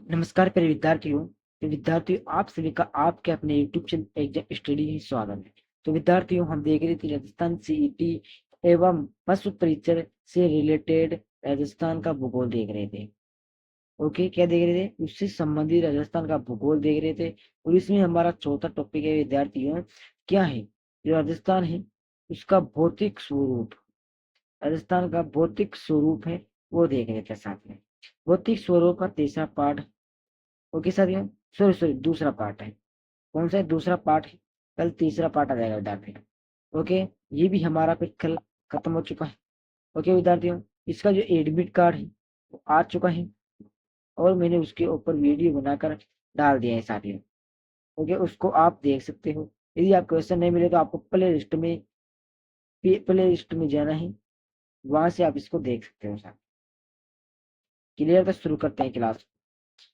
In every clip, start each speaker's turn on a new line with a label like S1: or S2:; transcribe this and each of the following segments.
S1: नमस्कार प्रिय विद्यार्थियों। आप सभी का आपके अपने यूट्यूब चैनल एग्जाम स्टडी में स्वागत है। तो विद्यार्थियों, हम देख रहे थे राजस्थान सीईटी एवं पशु परिचय से रिलेटेड राजस्थान का भूगोल देख रहे थे। ओके, क्या देख रहे थे? उससे संबंधित राजस्थान का भूगोल देख रहे थे। और इसमें हमारा चौथा टॉपिक है विद्यार्थियों, क्या है? जो राजस्थान है उसका भौतिक स्वरूप, राजस्थान का भौतिक स्वरूप है वो देख रहे थे साथ में। भौतिक स्वरूप का तीसरा पाठ। ओके साथियों, सॉरी सॉरी, दूसरा पार्ट है। कौन सा है? दूसरा पार्ट है। कल तीसरा पार्ट आ जाएगा विद्यार्थियों। ओके, ये भी हमारा फिर कल खत्म हो चुका है। ओके विद्यार्थियों, इसका जो एडमिट कार्ड है वो आ चुका है और मैंने उसके ऊपर वीडियो बनाकर डाल दिया है साथियों। ओके, उसको आप देख सकते हो। यदि आप क्वेश्चन नहीं मिले तो आपको प्ले लिस्ट में जाना है, वहां से आप इसको देख सकते हो साथ। क्लियर? तो शुरू करते हैं क्लास।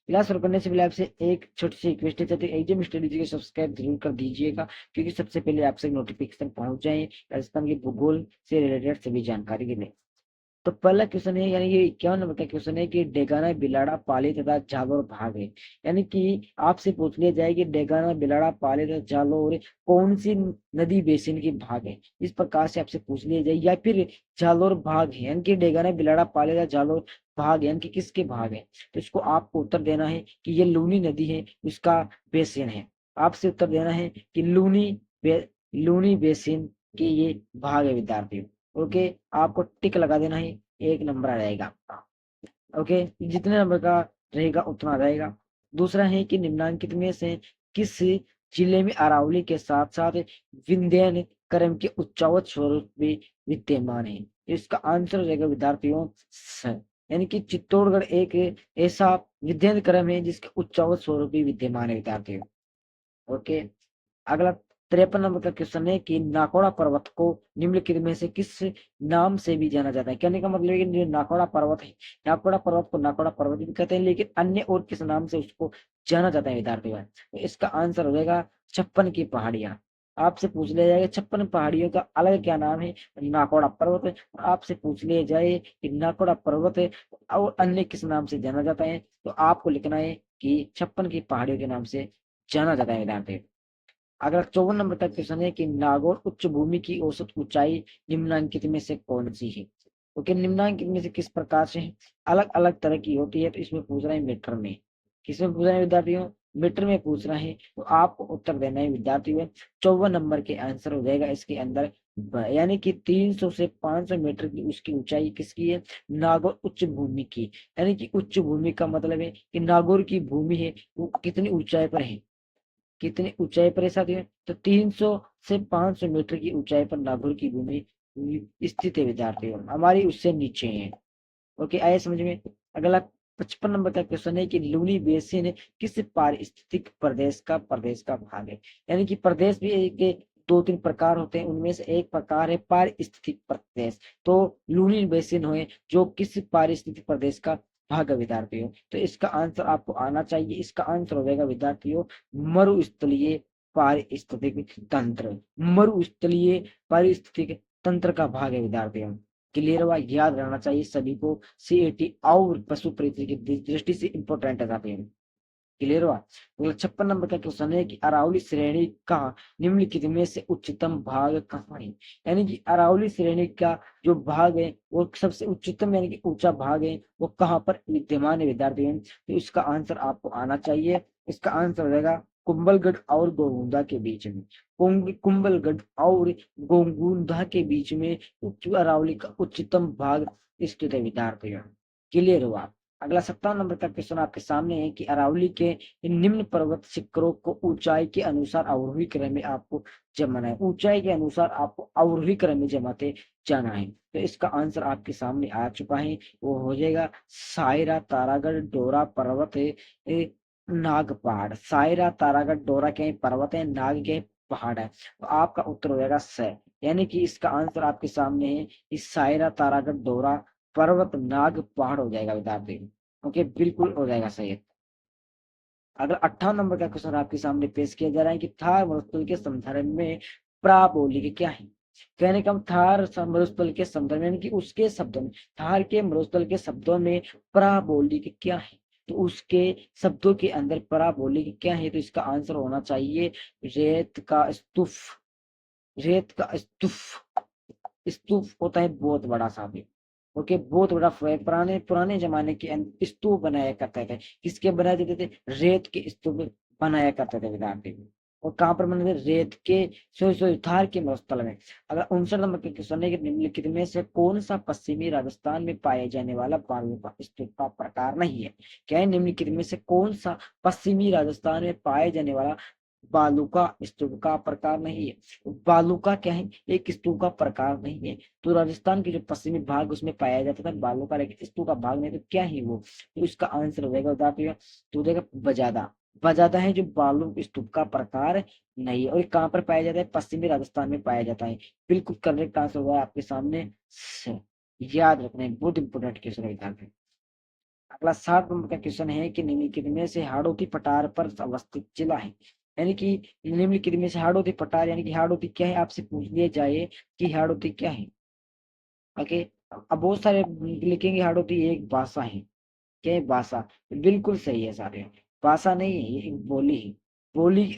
S1: क्लास शुरू करने से पहले आपसे एक छोटी सी रिक्वेस्ट है, चाहते एग्जाम स्टडी को सब्सक्राइब जरूर कर दीजिएगा, क्योंकि सबसे पहले आपसे नोटिफिकेशन पहुंच जाए राजस्थान के भूगोल से रिलेटेड सभी जानकारी के लिए। तो पहला क्वेश्चन है, यानी ये 51 नंबर का क्वेश्चन है कि डेगाना बिलाड़ा पाले तथा जालोर भाग है। यानी कि आपसे पूछ लिया जाए कि डेगाना बिलाड़ा पाले तथा जालोर कौन सी नदी बेसिन की भाग है, इस प्रकार से आपसे पूछ लिया जाए। या फिर जालोर भाग है, यानी कि डेगाना बिलाड़ा पाले तथा जालोर भाग है, यानी कि किसके भाग है? तो इसको आपको उत्तर देना है कि ये लूनी नदी है, उसका बेसिन है। आपसे उत्तर देना है कि लूनी बेसिन के ये भाग है विद्यार्थियों। ओके, आपको टिक लगा देना है, एक नंबर आ जाएगा आपका। ओके, जितने नंबर का रहेगा उतना आ जाएगा। दूसरा है कि निम्नांकित में से किस जिले में अरावली के साथ साथ विंध्यन कर्म के उच्चावच स्वरूप भी विद्यमान है? इसका आंसर हो जाएगा विद्यार्थियों यानी कि चित्तौड़गढ़ एक ऐसा विद्यन कर्म है जिसके उच्चावच स्वरूप भी विद्यमान है विद्यार्थियों। ओके, अगला 53 नंबर का क्वेश्चन है कि नाकोड़ा पर्वत को निम्नलिखित में से किस नाम से भी जाना जाता है? कहने का मतलब है कि जो नाकोड़ा पर्वत है, नाकोड़ा पर्वत को नाकोड़ा पर्वत भी कहते हैं, लेकिन अन्य और किस नाम से उसको जाना जाता है विद्यार्थियों? तो इसका आंसर हो जाएगा 56 की पहाड़ियां। आपसे पूछ लिया जाएगा 56 पहाड़ियों का अलग क्या नाम है? नाकोड़ा पर्वत है। और आपसे पूछ लिया जाए कि नाकोड़ा पर्वत है और अन्य किस नाम से जाना जाता है, तो आपको लिखना है कि 56 की पहाड़ियों के नाम से जाना जाता है विद्यार्थी। अगला 54 नंबर का क्वेश्चन है कि नागौर उच्च भूमि की औसत ऊंचाई निम्नांकित में से कौन सी है? क्योंकि निम्नांकित में से किस प्रकार से है? अलग अलग तरह की होती है, तो इसमें पूछ रहा है मीटर में। किसमें पूछ रहा है विद्यार्थियों? मीटर में पूछ रहा है। तो आपको उत्तर देना है विद्यार्थियों। 54 नंबर के आंसर हो जाएगा इसके अंदर यानी कि 300 से 500 मीटर की उसकी ऊंचाई किसकी है? नागौर उच्च भूमि की। यानी कि उच्च भूमि का मतलब है कि नागौर की भूमि है वो कितनी ऊंचाई पर है, कितनी ऊंचाई पर है साथियों? तो 300 से 500 मीटर की ऊंचाई पर नागौर की भूमि स्थित है विद्यार्थियों, हमारी उससे नीचे है। ओके, आए समझ में? अगला 55 नंबर का क्वेश्चन है कि लूनी बेसिन किस पारिस्थितिक प्रदेश का भाग है? यानी कि प्रदेश भी एक दो तीन प्रकार होते हैं, उनमें से एक प्रकार है पारिस्थितिक प्रदेश। तो लूनी बेसिन हो जो किस पारिस्थितिक प्रदेश का भाग है विद्यार्थियों? तो इसका आंसर आपको आना चाहिए। इसका आंसर हो जाएगा विद्यार्थियों मरुस्थलीय पारिस्थितिक तंत्र। मरुस्थलीय पारिस्थितिक तंत्र का भाग है विद्यार्थियों। क्लियर हुआ? याद रहना चाहिए सभी को, सीएटी और पशु परिचय की दृष्टि से इंपॉर्टेंट है साथियों। क्लियर हुआ? तो 56 नंबर का क्वेश्चन है कि अरावली श्रेणी का निम्नलिखित में से उच्चतम भाग कहाँ है? यानी कि अरावली श्रेणी का जो भाग है वो सबसे उच्चतम यानी कि ऊंचा भाग है वो कहाँ पर विद्यमान है विद्यार्थियों? तो इसका आंसर आपको आना चाहिए। इसका आंसर हो जाएगा कुंभलगढ़ और गोगुंदा के बीच में। कुंभलगढ़ और गोगुंदा के बीच में अरावली का उच्चतम भाग स्थित है विद्यार्थियों। क्लियर हुआ? अगला 57 नंबर का क्वेश्चन आपके सामने है कि अरावली के निम्न पर्वत शिखरों को ऊंचाई के अनुसार अवरोही क्रम में आपको जमाना है। ऊंचाई के अनुसार आपको अवरोही क्रम में जमाते जाना है। तो इसका आंसर आपके सामने आ चुका है, वो हो जाएगा सायरा तारागढ़ डोरा पर्वत है, नाग पहाड़। सायरा तारागढ़ डोरा क्या है? पर्वत है, नाग क्या है? पहाड़ है। तो आपका उत्तर हो जाएगा स। यानी कि इसका आंसर आपके सामने है इस सायरा तारागढ़ डोरा पर्वत नाग पहाड़ हो जाएगा विद्यार्थी। ओके, बिल्कुल हो जाएगा सही। अगर 58 नंबर का क्वेश्चन आपके सामने पेश किया जा रहा है कि थार मरुस्थल के संदर्भ में प्राबोलिक क्या है? कहने का मतलब थार मरुस्थल के संदर्भ में यानी कि उसके शब्दों में, थार के मरुस्थल के शब्दों में प्राबोलिक क्या है? तो उसके शब्दों के अंदर पराबोलिक क्या है, तो इसका आंसर होना चाहिए रेत का स्तूप। रेत का स्तूप, स्तूप होता है बहुत बड़ा सा भी। ओके, बहुत बड़ा पुराने पुराने जमाने के स्तूप बनाया करते थे। किसके बनाए जाते थे? रेत के स्तूप बनाया करते थे विद्यार्थी। और कहाँ पर बने थे? रेत के थार के मरुस्थल में। अगर 59 नंबर के क्वेश्चन है कि निम्नलिखित में से कौन सा पश्चिमी राजस्थान में पाए जाने वाला बालू का स्तूप का प्रकार नहीं है? क्या है? निम्नलिखित में से कौन सा पश्चिमी राजस्थान में पाए जाने वाला बालू का स्तूप का प्रकार नहीं है? बालू का क्या है? एक स्तूप का प्रकार नहीं है। तो राजस्थान के जो पश्चिमी भाग उसमें पाया जाता था बालू का, लेकिन स्तूप का भाग नहीं, तो क्या है वो? तो इसका आंसर हो जाएगा विद्यार्थियों, तो हो जाएगा बजादा। बजादा है जो बालू स्तूप का प्रकार नहीं है। और ये कहाँ पर पाया जाता है? पश्चिमी राजस्थान में पाया जाता है। बिल्कुल करेक्ट आंसर होगा आपके सामने। याद रखना है, बहुत इंपोर्टेंट क्वेश्चन है विद्यार्थी। अगला 60 नंबर का क्वेश्चन है कि निम्नलिखित में से हाड़ौती पठार पर अवस्थित जिला है, यानी कि निम्नलिखित में से हाड़ौती पठार यानी कि हाड़ौती क्या है, आपसे पूछ लिया जाए कि हाड़ौती क्या है। ओके, अब बहुत सारे लिखेंगे हाड़ौती एक भाषा है। क्या है? भाषा। बिल्कुल सही है सारे। भाषा नहीं है, ये एक बोली है। बोली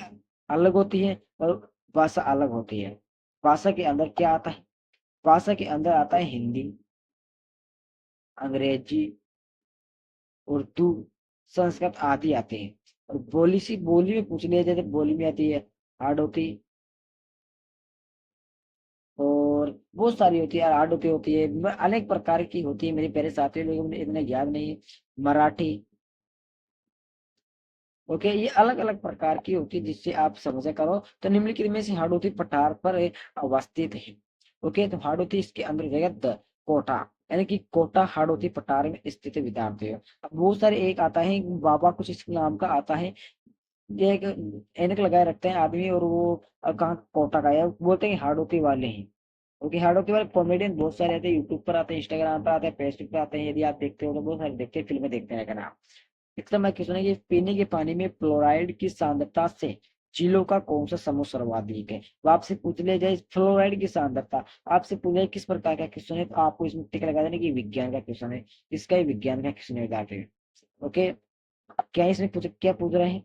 S1: अलग होती है और भाषा अलग होती है। भाषा के अंदर क्या आता है? भाषा के अंदर आता है हिंदी, अंग्रेजी, उर्दू, संस्कृत आदि आते हैं। और बोली सी बोली में पूछ लिया जाए तो बोली में आती है हाड़ौती, और बहुत सारी होती है, हाड़ौती होती है, अनेक प्रकार की होती है मेरे प्यारे साथियों, लेकिन मुझे इतना याद नहीं है। मराठी। ओके, ये अलग अलग प्रकार की होती है जिससे आप समझा करो। तो निम्नलिखित में से हाड़ौती पठार पर अवस्थित है। ओके, तो हाड़ौती इसके अंदर हो जाएगा कोटा, यानी कि कोटा हाड़ौती पठार में स्थित विद्यार्थी है। अब बहुत सारे एक आता है बाबा कुछ इस नाम का आता है, ये एक ऐनक लगाए रखते हैं आदमी, और वो कहाँ कोटा का है, बोलते हैं हाड़ौती वाले हैं। ओके, हाड़ौती वाले कॉमेडियन बहुत सारे आते हैं, यूट्यूब पर आते हैं, इंस्टाग्राम पर आते हैं, फेसबुक पर आते हैं, यदि आप देखते हो तो बहुत सारे देखते हैं, फिल्में देखते हैं ना। इसका मैं क्वेश्चन है कि पीने के पानी में फ्लोराइड की सांद्रता से झीलों का कौन सा समूह सर्वाधिक है? तो आपसे पूछ लिया जाए फ्लोराइड की सांद्रता, आपसे पूछ लिया किस प्रकार का क्वेश्चन है, तो आपको इसमें टिक लगा देना कि विज्ञान का क्वेश्चन है। इसका ही विज्ञान का क्वेश्चन है। ओके, क्या इसमें क्या पूछ रहे हैं?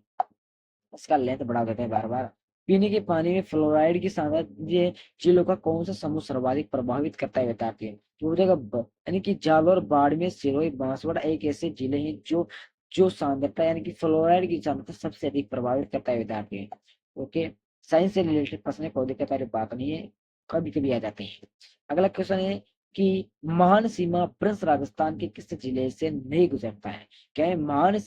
S1: इसका लेंथ बढ़ा देते हैं बार बार। पीने के पानी में फ्लोराइड की सांद्रता ये झीलों का कौन सा समूह सर्वाधिक प्रभावित करता है बताते हैं? तो हो जाएगा यानी कि जालोर, बाड़मेर, सिरोही, बांसवाड़ा एक ऐसे जिले हैं जो जो सांद्रता यानी कि फ्लोराइड की सांद्रता सबसे अधिक प्रभावित करता है विद्यार्थी हैं। ओके, साइंस से रिलेटेड प्रश्न, कोई दिक्कत वाली बात नहीं है, कभी कभी आ जाते हैं। अगला क्वेश्चन है कि महान सीमा प्रिंस राजस्थान के किस जिले से नहीं गुजरता है? क्या है? महान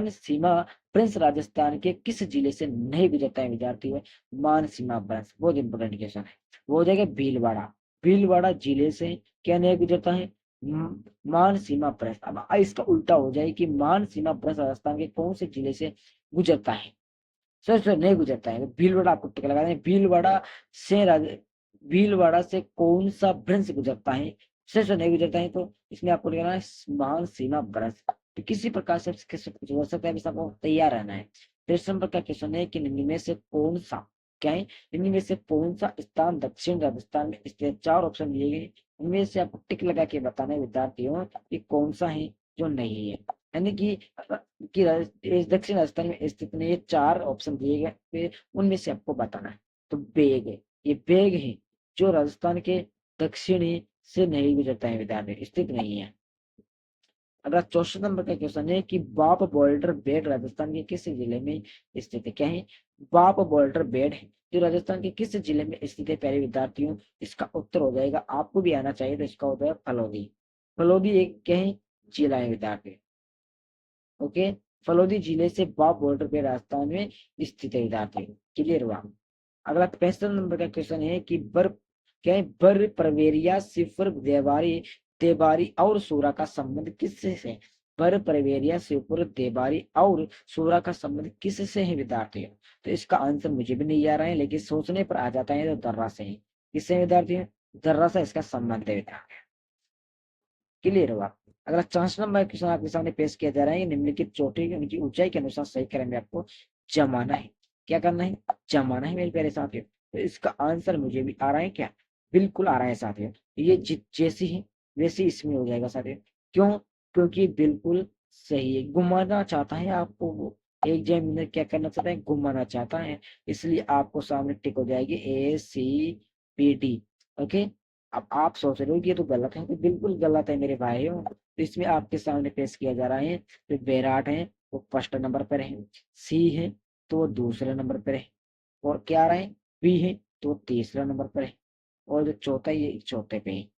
S1: सीमा प्रिंस राजस्थान के किस जिले से नहीं गुजरता है विद्यार्थी है? मान सीमा प्रिंस, बहुत इंपोर्टेंट क्वेश्चन है। वो हो जाएगा भीलवाड़ा। भीलवाड़ा जिले से क्या नहीं गुजरता है? मान सीमा प्रिंस। अब इसका उल्टा हो जाए कि मान सीमा प्रिंस राजस्थान के कौन से जिले से गुजरता है? सर सर नहीं गुजरता है, तो भीलवाड़ा आपको टिक लगा दें। भीलवाड़ा से भीलवाड़ा से कौन सा भ्रंश गुजरता है? सर सर नहीं गुजरता है, तो इसमें आपको लिखना है महान सीमा भ्रंश। तो किसी प्रकार से कुछ हो सकता है, बस आपको तैयार रहना है। 13 नंबर का क्वेश्चन है कि निम्न में से कौन सा, क्या है? निम्न में से कौन सा स्थान दक्षिण राजस्थान में स्थित? 4 ऑप्शन दिए गए, इनमें से आपको टिक लगा के बताना है विद्यार्थियों कि कौन सा है जो नहीं है। यानी कि इस दक्षिण राजस्थान में स्थित नहीं, ये 4 ऑप्शन दिए गए, फिर उनमें से आपको बताना है। तो बेग है, ये बेग है जो राजस्थान के दक्षिणी से नहीं गुजरता है विद्यार्थी, स्थित नहीं है। अगला 64 नंबर का क्वेश्चन है कि बाप बॉर्डर बेड राजस्थान के किस जिले में स्थित है? क्या है? बाप बॉर्डर बेड है जो राजस्थान के किस जिले में स्थित है प्यारे विद्यार्थियों? इसका उत्तर हो जाएगा, आपको भी आना चाहिए, तो इसका हो जाएगा फलोदी। फलोदी एक क्या है? जिला है विद्यार्थी। ओके, फलोदी जिले से बाप बॉर्डर पे राजस्थान में स्थित है विद्यार्थी। क्लियर हुआ? अगला 65 नंबर का क्वेश्चन है कि बर क्या है? बर प्रवेरिया सिफर देवारी देबारी और सूरा का संबंध किससे है? बर प्रवेरिया सिफर देबारी और सूरा का संबंध किससे है विद्यार्थी? तो इसका आंसर मुझे भी नहीं आ रहा है, लेकिन सोचने पर आ जाता है, तो दर्रा से है। किससे विद्यार्थी? दर्रा से इसका संबंध है विद्यार्थी। क्लियर हुआ? अगला 64 नंबर क्वेश्चन आपके सामने पेश किया जा रहा है, निम्नलिखित चोटी उनकी ऊंचाई के अनुसार सही करेंगे, आपको जमाना है। क्या करना है? जमाना है मेरे प्यारे साथियों। तो इसका आंसर मुझे भी आ रहा है क्या? बिल्कुल आ रहा है साथियों। ये जैसी है वैसी इसमें हो जाएगा साथियों। क्यों? क्योंकि बिल्कुल सही है, घुमाना चाहता है आपको वो, एग्जामिनर क्या करना चाहता है, घुमाना चाहता है, इसलिए आपको सामने टिक हो जाएगी ACPD। ओके। अब आप सोच रहे हो कि ये तो गलत है, तो बिल्कुल गलत है मेरे भाइयों। तो इसमें आपके सामने पेश किया जा रहा है, जो बैराट है वो फर्स्ट नंबर पर है, सी है तो वो दूसरे नंबर पर है, और क्या आ रहा है, बी है तो वो तीसरा नंबर पर है, और जो चौथा है ये चौथे पे है।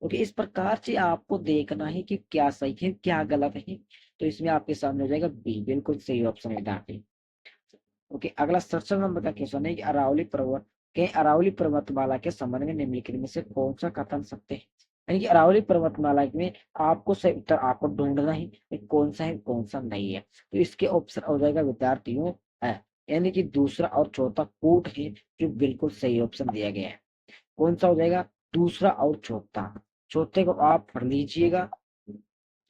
S1: ओके, इस प्रकार से आपको देखना है कि क्या सही है क्या गलत है। तो इसमें आपके सामने हो जाएगा बी, बिल्कुल सही ऑप्शन है यहाँ। ओके, अगला 67 नंबर का क्वेश्चन है कि अरावली पर्वतमाला के संबंध में निम्नलिखित में से कौन सा कथन सत्य है। यानी कि अरावली पर्वतमाला में आपको सही उत्तर आपको ढूंढना है कि कौन सा है कौन सा नहीं है। तो इसके ऑप्शन हो जाएगा विद्यार्थियों यानी कि दूसरा और चौथा कूट है, जो बिल्कुल सही ऑप्शन दिया गया है। कौन सा हो जाएगा, दूसरा और चौथा। चौथे को आप पढ़ लीजिएगा,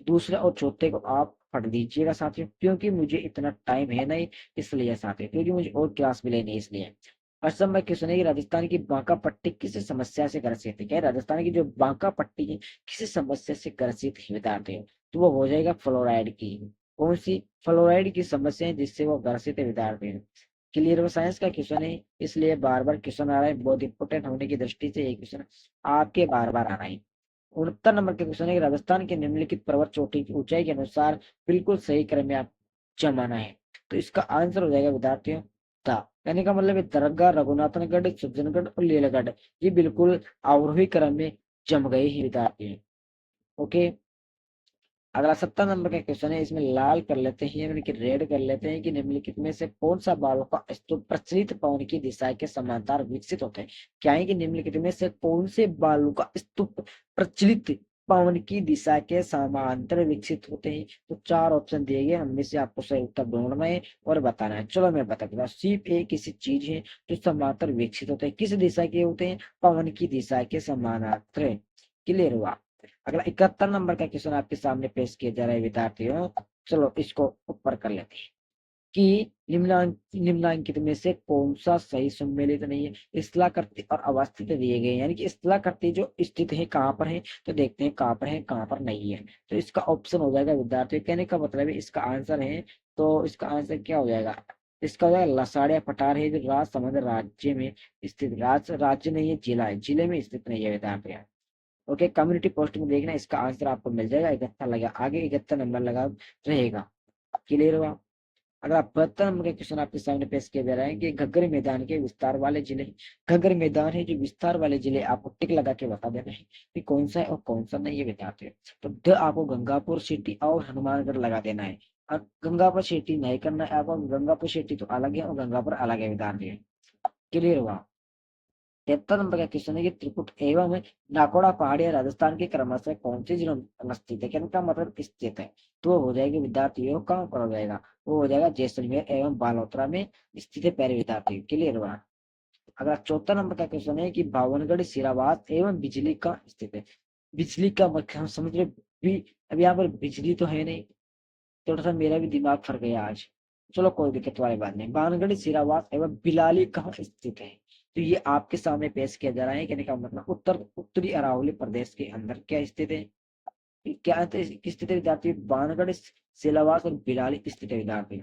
S1: दूसरे और चौथे को आप पढ़ लीजिएगा साथियों, क्योंकि मुझे इतना टाइम है नहीं, इसलिए साथियों, क्योंकि मुझे और क्लास मिले नहीं इसलिए। असम में क्वेश्चन है कि राजस्थान की बांका पट्टी किस समस्या से ग्रसित है। क्या राजस्थान की जो बांका पट्टी है किस समस्या से ग्रसित है विद्यार्थियों, तो वो हो जाएगा फ्लोराइड की। कौन सी, फ्लोराइड की समस्या है जिससे वो ग्रसित है विद्यार्थियों। क्लियर, वो साइंस का क्वेश्चन है, इसलिए बार बार क्वेश्चन आ रहा है, बहुत इंपोर्टेंट होने की दृष्टि से ये क्वेश्चन आपके बार बार आ रहा है। 69 नंबर के क्वेश्चन है कि राजस्थान के निम्नलिखित पर्वत चोटी की ऊंचाई के अनुसार बिल्कुल सही क्रम में आप जमाना है। तो इसका आंसर हो जाएगा विद्यार्थियों द, कहने का मतलब है दरगाह, रघुनाथनगढ़, सज्जनगढ़ और लीलागढ़, ये बिल्कुल अवरोही क्रम में जम गए ही विद्यार्थी। ओके, अगला 70 नंबर का क्वेश्चन है, इसमें लाल कर लेते हैं यानी कि रेड कर लेते हैं कि निम्नलिखित में से कौन सा बालों का स्तूप प्रचलित पवन की दिशा के समांतर विकसित होते हैं। क्या है कि निम्नलिखित में से कौन से बालों का स्तूप प्रचलित पवन की दिशा के समांतर विकसित होते हैं। तो चार ऑप्शन दिए गए, उनमें से आपको सही उत्तर ढूंढना है और बताना है। चलो मैं बता दूंगा, सिर्फ एक ऐसी चीज है जो समांतर विकसित होते हैं, किस दिशा के होते हैं, पवन की दिशा के समानांतर। क्लियर हुआ। अगला 71 नंबर का क्वेश्चन आपके सामने पेश किया जा रहा है विद्यार्थियों, चलो इसको ऊपर कर लेते हैं कि निम्नांकित में से कौन सा सही सम्मिलित नहीं है। स्थलाकृति और अवस्थित दिए गए, यानी कि स्थलाकृति जो स्थित है कहाँ पर है, तो देखते हैं कहाँ पर है कहाँ पर नहीं है। तो इसका ऑप्शन हो जाएगा विद्यार्थियों, कहने का मतलब है इसका आंसर है, तो इसका आंसर क्या हो जाएगा, इसका हो जाएगा लसाड़िया पठार है, जो राजसमंद राज्य में स्थित, राज्य नहीं है, जिला है, जिले में स्थित नहीं है विद्यार्थी। ओके, कम्युनिटी पोस्ट में देखना, इसका आंसर आपको मिल जाएगा, 71 लगा आगे, 71 नंबर लगा रहेगा। क्लियर हुआ। अगर आप 72 नंबर का क्वेश्चन आपके सामने पेश किया जा रहा है कि घग्गर मैदान के विस्तार वाले जिले, घग्गर मैदान है जो विस्तार वाले जिले, आपको टिक लगा के बता देना है कि कौन सा है और कौन सा नहीं है विद्यार्थी। तो द आपको गंगापुर सिटी और हनुमानगढ़ लगा देना है, और गंगापुर सिटी नहीं करना है आपको, गंगापुर सिटी तो अलग है और गंगापुर अलग है विद्यार्थी। क्लियर हुआ। 73 नंबर का क्वेश्चन है कि त्रिकुट एवं नाकोड़ा पहाड़ियां राजस्थान के क्रमशः कौन से जिलों में स्थित है, क्या इनका मतलब स्थित है। तो वो हो जाएगी विद्यार्थियों कहाँ पर हो जाएगा, वो हो जाएगा जैसलमेर एवं बालोतरा में स्थित है प्यारे विद्यार्थी। क्लियर हुआ। अगला 74 नंबर का क्वेश्चन है कि भावनगढ़ सिरावास एवं बिजली का स्थित है। बिजली का मतलब हम समझ रहे भी, अब यहाँ पर बिजली तो है नहीं, थोड़ा सा मेरा भी दिमाग फट गया आज। चलो कोई दिक्कत वाली बात नहीं। बानगढ़ सिरावास एवं बिलाली कहाँ स्थित है, तो ये आपके सामने पेश किया जा रहा है, कहने का मतलब उत्तरी अरावली प्रदेश के अंदर क्या स्थित है, क्या स्थित है विद्यार्थी, बानगढ़ सिलावास और बिलाली स्थित है विद्यार्थी।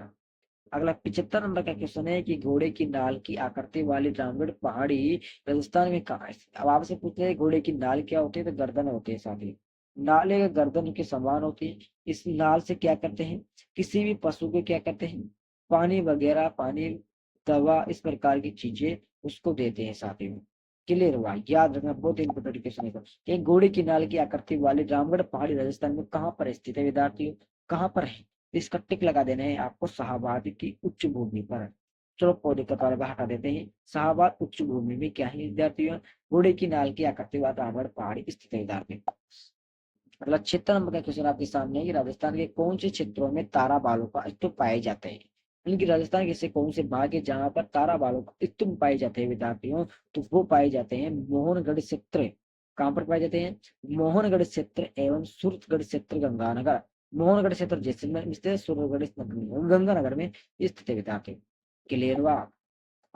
S1: अगला 75 नंबर का क्वेश्चन है कि घोड़े की नाल की आकृति वाली रामगढ़ पहाड़ी राजस्थान में कहाँ है। अब आपसे पूछते हैं घोड़े की नाल क्या होती है, तो गर्दन होती है साथी, नाल एक गर्दन के समान होती है। इस नाल से क्या करते हैं, किसी भी पशु को क्या करते हैं, पानी वगैरह, पानी, दवा, इस प्रकार की चीजें उसको देते हैं साथी में। क्लियर हुआ, याद रखना, बहुत इंपोर्टेंट क्वेश्चन है। एक घोड़े की नाल की आकृति वाली रामगढ़ पहाड़ी राजस्थान में कहाँ पर स्थित है विद्यार्थियों, कहाँ पर है। इसका टिक लगा देना है आपको, शाहबाद की उच्च भूमि पर। चलो पौधे का तालबा हटा देते हैं। शाहबाद उच्च भूमि में क्या है विद्यार्थियों, घोड़े की नाल की आकृति वाला रावण पहाड़ी स्थित है विद्यार्थी। मतलब 76 नंबर का क्वेश्चन आपके सामने है कि राजस्थान के कौन से क्षेत्रों में तारा बालों का स्तूप पाए जाते हैं। यानी कि राजस्थान के ऐसे कौन से भाग है जहां पर तारा बालों का स्तूप पाए जाते हैं विद्यार्थियों, तो वो पाए जाते हैं मोहनगढ़ क्षेत्र। कहाँ पर पाए जाते हैं, मोहनगढ़ क्षेत्र एवं सूरतगढ़ क्षेत्र गंगानगर। मोहनगढ़ क्षेत्र जैसलमेर में स्थित है, सूरतगढ़ गंगानगर में स्थित है विद्यार्थी। क्लियर हुआ।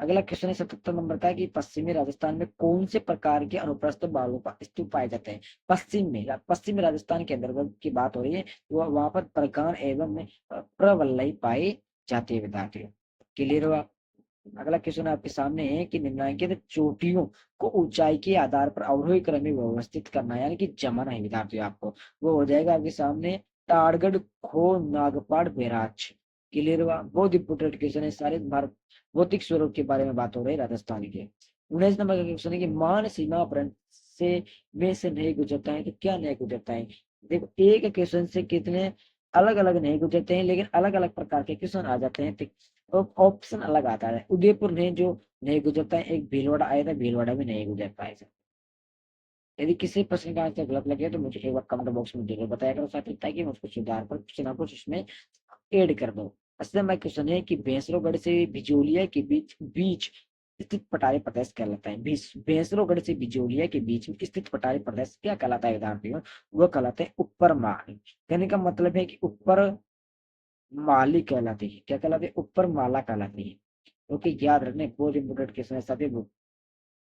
S1: अगला क्वेश्चन है 77 नंबर का कि पश्चिमी राजस्थान में कौन से प्रकार के अनुप्रस्थ बालों का स्तूप पाए जाते हैं। पश्चिमी राजस्थान के अंतर्गत की बात हो रही है, वो वहां पर प्रगान एवं प्रवल्लई पाई जाती है विद्यार्थियों। क्लियर हुआ। अगला क्वेश्चन आपके सामने है कि निम्नलिखित चोटियों को ऊंचाई के आधार पर अवरोही क्रम में व्यवस्थित करना यानी कि जमाना है विद्यार्थियों आपको। वो हो जाएगा आपके सामने ताड़गढ़, खो, नागपाड़, बैराज। क्लियर हुआ। बहुत इंपोर्टेंट क्वेश्चन है, सारे भारत भौतिक स्वरूप के बारे में बात हो रही है राजस्थान के। 19 नंबर का क्वेश्चन है कि मान सीमा प्रण से में से नहीं गुजरता है तो क्या नहीं गुजरता है। देखो एक क्वेश्चन से कितने अलग अलग नहीं गुजरते हैं, लेकिन अलग अलग प्रकार के क्वेश्चन आ जाते हैं, तो ऑप्शन अलग आता है। उदयपुर ने जो नहीं गुजरता है, एक भीलवाड़ा आया था, भीलवाड़ा में नहीं गुजर पाया। यदि किसी प्रश्न का आंसर गलत लगे तो मुझे एक बार कमेंट बॉक्स में जरूर बताया करो साथी, ताकि मैं उसको सुधार कर कुछ ना कुछ इसमें ऐड कर दूं। असल में क्वेश्चन है कि भैंसरोगढ़ से बिजोलिया के बीच बीच स्थित पठारी प्रदेश कहलाता है। भैंसरोगढ़ से बिजोलिया के बीच में स्थित पठारी प्रदेश क्या कहलाता है विद्यार्थियों। वह कहलाते हैं ऊपर माली। कहने का मतलब है कि ऊपर माली कहलाती है। क्या कहलाती है, ऊपर माला कहलाती है। ओके, याद रखने बहुत इंपोर्टेंट क्वेश्चन है साथी।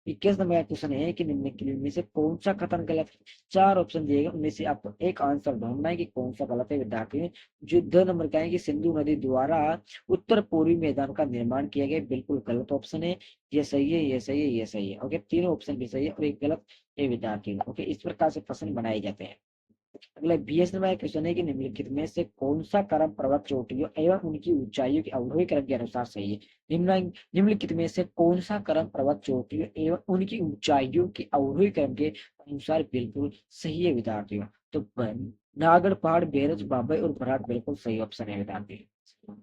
S1: 21 नंबर का क्वेश्चन है कि निम्नलिखित में से कौन सा कथन गलत है। चार ऑप्शन दिए गए, उनमें से आपको एक आंसर ढूंढना है कि कौन सा गलत है विद्यार्थी। जो 2 नंबर का है कि सिंधु नदी द्वारा उत्तर पूर्वी मैदान का निर्माण किया गया, बिल्कुल गलत ऑप्शन है। ये सही है, ये सही है, ये सही है। ओके, तीनों ऑप्शन भी सही है और एक गलत है विद्यार्थी। ओके, इस प्रकार से प्रश्न बनाए जाते हैं। अगला 20 नंबर क्वेश्चन है कि निम्नलिखित में से कौन सा क्रम पर्वत चोटियों एवं उनकी ऊंचाइयों के अवरोही क्रम के अनुसार सही है। निम्नलिखित में से कौन सा क्रम पर्वत चोटियों एवं उनकी ऊंचाइयों के अवरोही क्रम के अनुसार बिल्कुल सही है विद्यार्थियों। तो नागढ़, पहाड़, बेरज, बाबई और बराट बिल्कुल सही ऑप्शन है विद्यार्थी।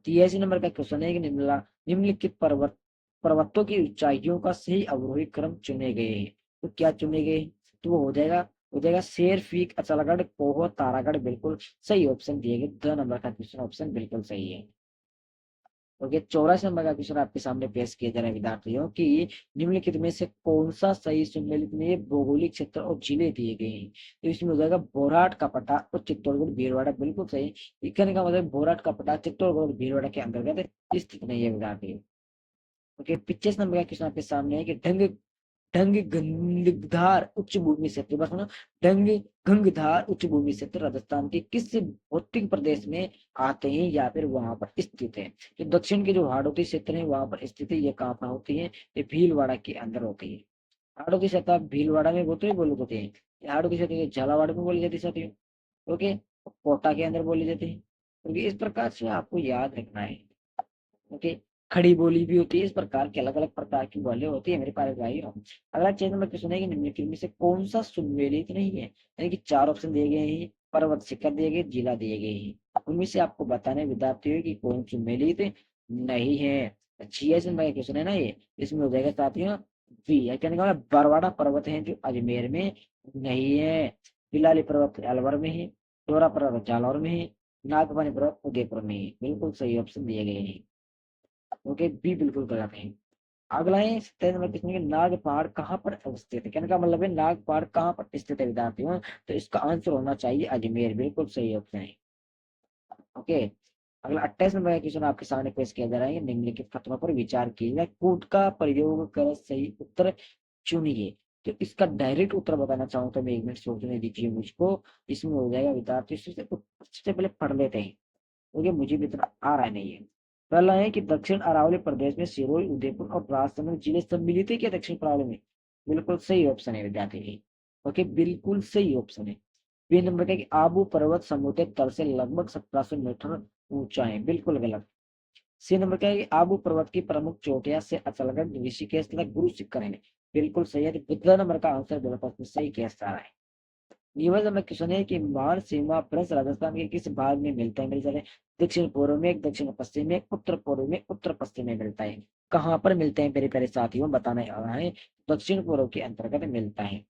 S1: 83 नंबर का क्वेश्चन है कि निम्नलिखित पर्वतों की ऊंचाइयों का सही अवरोही क्रम चुने गए हैं। तो क्या चुने गए, तो वो हो जाएगा शेर, फीक, अचलगढ़, पोहो, तारागढ़ बिल्कुल सही ऑप्शन दिए गए। 2 नंबर का क्वेश्चन ऑप्शन बिल्कुल सही है। ओके, 84 नंबर का क्वेश्चन आपके सामने पेश किया जा रहा है विद्यार्थियों की निम्नलिखित में से कौन सा सही सम्मिलित में भौगोलिक क्षेत्र और जिले दिए गए हैं। तो इसमें हो जाएगा बोराट का पटा और चित्तौड़गढ़ भीलवाड़ा बिल्कुल सही। कहने का मतलब बोराट का पटा चित्तौड़गढ़ और भीलवाड़ा के अंतर्गत स्थित नहीं है विद्यार्थी। ओके, 25 नंबर का क्वेश्चन आपके सामने है कि ढंग गंगधार उच्च भूमि क्षेत्र, बस सुनो, ढंग गंगधार उच्च भूमि क्षेत्र राजस्थान के किस भौतिक प्रदेश में आते हैं या फिर वहां पर स्थित है। जो दक्षिण के जो हाड़ौती क्षेत्र है वहां पर स्थित है, ये कहाँ पर होती है, ये भीलवाड़ा के अंदर होती है। हाड़ौती क्षेत्र भीलवाड़ा में होते हैं, बोले होते हैं। हाड़ौती क्षेत्र झालावाड़ में बोली जाती है साथियों। ओके, कोटा के अंदर बोली जाती है। क्योंकि इस प्रकार से आपको याद रखना है। ओके, खड़ी बोली भी होती है, इस प्रकार के अलग अलग प्रकार की बोली होती है मेरे प्यारे भाइयों। अगला चेंज नंबर क्वेश्चन है कि निम्नलिखित में से कौन सा सुमेलित नहीं है। यानी कि चार ऑप्शन दिए गए हैं, पर्वत शिखर दिए गए, जिला दिए गए हैं, उनमें से आपको बताना है विद्यार्थियों की कौन सुमेलित नहीं है। 86 नंबर का क्वेश्चन है ना ये, इसमें हो जाएगा साथियों बी। कहने का मतलब बरवाड़ा पर्वत है जो अजमेर में नहीं है, बिलाली पर्वत अलवर में है, डोरा पर्वत जालौर में है, नागपानी पर्वत उदयपुर में है। बिल्कुल सही ऑप्शन दिए गए हैं। ओके, बी बिल्कुल गलत है। अगला है 27 नंबर क्वेश्चन है, नाग पहाड़ कहाँ पर अवस्थित है। कहने का मतलब है नाग पहाड़ कहाँ पर स्थित है विद्यार्थियों। तो इसका आंसर होना चाहिए अजमेर, बिल्कुल सही ऑप्शन है। ओके, अगला 28 नंबर का क्वेश्चन आपके सामने पेश किया जा रहा है, निम्नलिखित कथनों पर विचार कीजिए, कूट का प्रयोग कर सही उत्तर चुनिए। तो इसका डायरेक्ट उत्तर बताना चाहूँ तो मैं 1 मिनट सोचने दीजिए मुझको। इसमें हो जाएगा विद्यार्थी, सबसे पहले पढ़ लेते हैं क्योंकि मुझे भी इतना आ रहा नहीं है। पहला है कि दक्षिण अरावली प्रदेश में सिरोही, उदयपुर और राजसमंद जिले सम्मिलित है क्या दक्षिण अरावली में। बिल्कुल सही ऑप्शन है विद्यार्थी जी। ओके, बिल्कुल सही ऑप्शन है। बी नंबर का है कि आबू पर्वत समुद्र तल से लगभग 1700 मीटर ऊंचा है, बिल्कुल गलत। सी नंबर का है कि आबू पर्वत की प्रमुख चोटियां से अचलगढ़, ऋषिकेश तक गुरु शिखर है, बिल्कुल सही है। तो दूसरा नंबर का आंसर बिल्कुल सही किया जा रहा है। नीवज में क्वेश्चन है कि मान सीमा प्लस राजस्थान के किस भाग में मिलता है मेरे साथ। दक्षिण पूर्व में, दक्षिण पश्चिम में, उत्तर पूर्व में, उत्तर पश्चिम में मिलता है। कहाँ पर मिलते हैं मेरे प्यारे साथियों, बताना है। दक्षिण पूर्व के अंतर्गत मिलता है।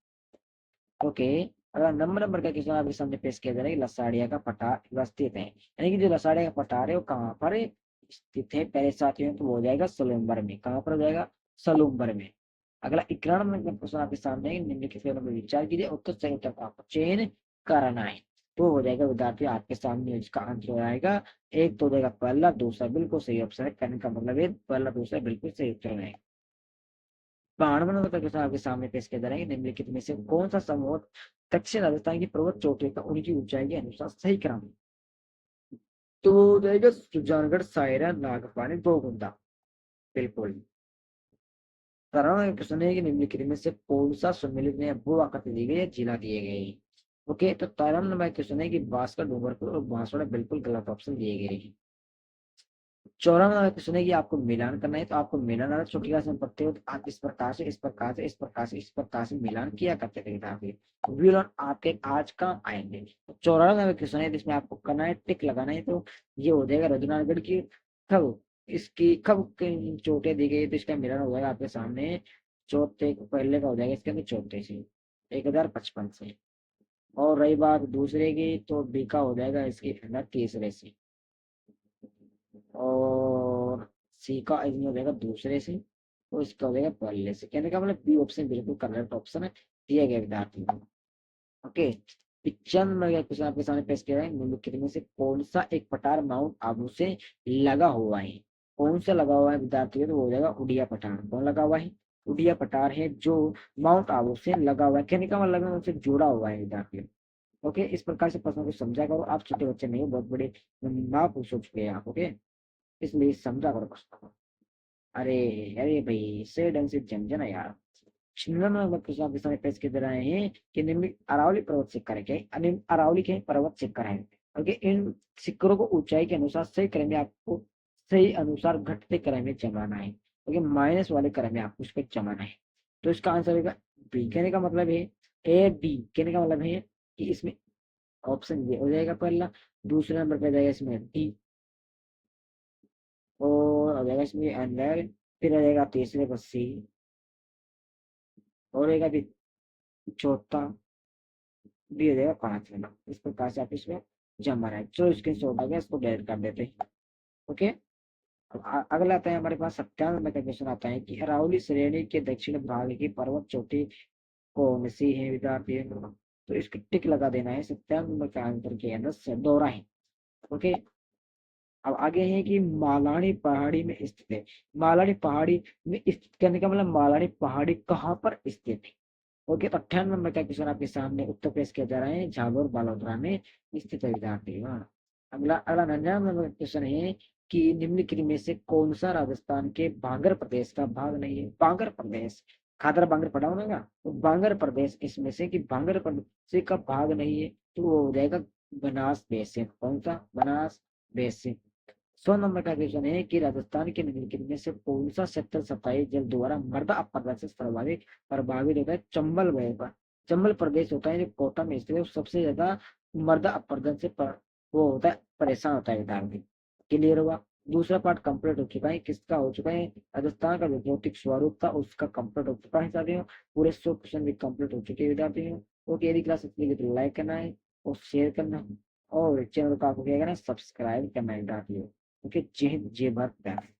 S1: ओके, अगला नंबर का क्वेश्चन आपके सामने पेश किया जा रहा है, लसाड़िया का पठार स्थित है, यानी कि जो लसाड़िया का पठार है वो कहाँ पर स्थित है प्यारे साथियों। तो वो हो जाएगा सलूम्बर में। कहाँ पर हो जाएगा, सलूम्बर में। अगला 91 नंबर का क्वेश्चन आपके सामने है, निम्नलिखित विकल्प में विचार कीजिए उत्तर सही उत्तर का आपको चयन करना है। तो हो जाएगा विद्यार्थी आपके सामने इसका आंसर हो जाएगा, एक तो हो जाएगा पहला, दूसरा बिल्कुल सही ऑप्शन है। कहने का मतलब है पहला दूसरा बिल्कुल सही उत्तर है। पहाड़ बनों का क्वेश्चन आपके सामने पेश किया जा रहा है कि निम्नलिखित में से कौन सा समूह दक्षिण राजस्थान की पर्वत चोटी का उनकी ऊंचाई के अनुसार सही क्रम है? तो हो जाएगा सुजानगढ़, सायरा, नागपानी, गोगुंदा। बिल्कुल। कारण क्वेश्चन है कि निम्नलिखित में से कौन सा सम्मिलित में भू आकृति दी गई है, जिला दिए गए। ओके, तो 13 नंबर क्वेश्चन है कि बांसका डूंगरपुर और बांसवाड़ा बिल्कुल गलत ऑप्शन दिए गए हैं। 14 नंबर क्वेश्चन है कि आपको मिलान करना है, तो आपको मिलान वाला छोटी क्लास में पढ़ते हो तो आप इस प्रकार से इस प्रकार से इस प्रकार से इस प्रकार से मिलान किया करते थे विलोन आपके आज काम आएंगे। 14 नंबर क्वेश्चन है जिसमें आपको करना है टिक लगाना है, तो ये हो जाएगा रघुनाथगढ़ की खब, इसकी खब की चोटें दी गई तो इसका मिलान हो जाएगा आपके सामने चौथे पहले का हो जाएगा इसके अंदर चौथे से 1055 से। और रही बात दूसरे की तो बी का हो जाएगा इसके अंदर तीसरे से। और सी का इसमें हो जाएगा दूसरे से, तो इसका हो जाएगा पहले से। कहने का मतलब बी ऑप्शन बिल्कुल करेक्ट ऑप्शन है दिया गया विद्यार्थी को। ओके, 95 नंबर का क्वेश्चन आपके सामने पेश किया है निम्नलिखित में से कौन सा एक पठार माउंट आबू से लगा हुआ है? कौन सा लगा हुआ है विद्यार्थी को? तो वो हो जाएगा उड़िया पठार। कौन लगा हुआ है? उड़िया पठार है जो माउंट आबू से लगा हुआ है। कहने का मतलब है उनसे जुड़ा हुआ है विद्यार्थी। ओके, इस प्रकार से प्रश्नों को समझा करो, आप छोटे बच्चे नहीं हो, बहुत बड़े महापुरुष हो चुके हैं आप। ओके, इसलिए समझा करो प्रश्नों को। अरे, अरे भाई सही ढंग से समझना यार। निम्न प्रश्न आपके सामने पेश किए जा रहे हैं कि निम्न अरावली पर्वत शिखर है क्या? निम्न अरावली के पर्वत शिखर है। ओके, इन शिखरों को ऊंचाई के अनुसार सही क्रम में आपको सही अनुसार घटते क्रम में जमाना है। ओके, माइनस वाले क्रम में आपको उस पर जमाना है। तो इसका आंसर होगा बी। कहने का मतलब है ए डी। कहने का मतलब है कि इसमें ऑप्शन ये हो जाएगा पहला, दूसरे नंबर पे जाएगा इसमें डी, और आ जाएगा इसमें अंदर, फिर आ जाएगा तीसरे पर सी, और रहेगा फिर चौथा भी हो जाएगा पांचवें नंबर। इस प्रकार से आप इसमें जमा रहे। चलो स्क्रीन शॉट आ गया, इसको डिलीट कर देते हैं। ओके, अब अगला आता है हमारे पास 57 नंबर का क्वेश्चन आता है कि अरावली श्रेणी के दक्षिण भाग की पर्वत चोटी कौन सी है विद्यार्थी? तो इसको टिक लगा देना है। 57 नंबर का आंसर के अंदर से दोहरा है। ओके, अब आगे है कि मालानी पहाड़ी में स्थित है। मालानी पहाड़ी में स्थित करने का मतलब मालानी पहाड़ी कहाँ पर स्थित है? ओके, तो 58 नंबर का क्वेश्चन आपके सामने उत्तर प्रदेश किया जा रहा है, झाबुआ बालोतरा में स्थित है विद्यार्थी। हाँ, अगला अगला 99 नंबर का क्वेश्चन है कि निम्नलिखित में से कौन सा राजस्थान के बांगर प्रदेश का भाग नहीं है? बांगर प्रदेश, खादर बांगर पढ़ा होगा, तो बांगर प्रदेश इसमें से कि बांगर प्रदेश का भाग नहीं है, तो वो हो जाएगा बनास बेसिन। कौन सा? बनास बेसिन। 100 नंबर का क्वेश्चन है कि राजस्थान के निम्नलिखित में से कौन सा सेक्टर सफाई जल द्वारा मृदा अपरदन से सर्वाधिक प्रभावित होता है? चंबल वह चंबल प्रदेश होता है जो कोटा में स्थित है, वो सबसे ज्यादा मृदा अपरदन से वो होता है, परेशान होता है विद्यार्थी। क्लियर हुआ? दूसरा पार्ट कंप्लीट हो चुका है। किसका हो चुका है? राजस्थान का जो भौतिक स्वरूप था उसका कंप्लीट हो चुका है साथियों। पूरे 100 क्वेश्चन भी कंप्लीट हो चुके हैं विद्यार्थियों। ओके, यदि क्लास अच्छी लगी तो लाइक करना है और शेयर करना है, और चैनल को आपको क्या करना है? सब्सक्राइब करना है विद्यार्थियों। ओके, जय हिंद, जय भारत।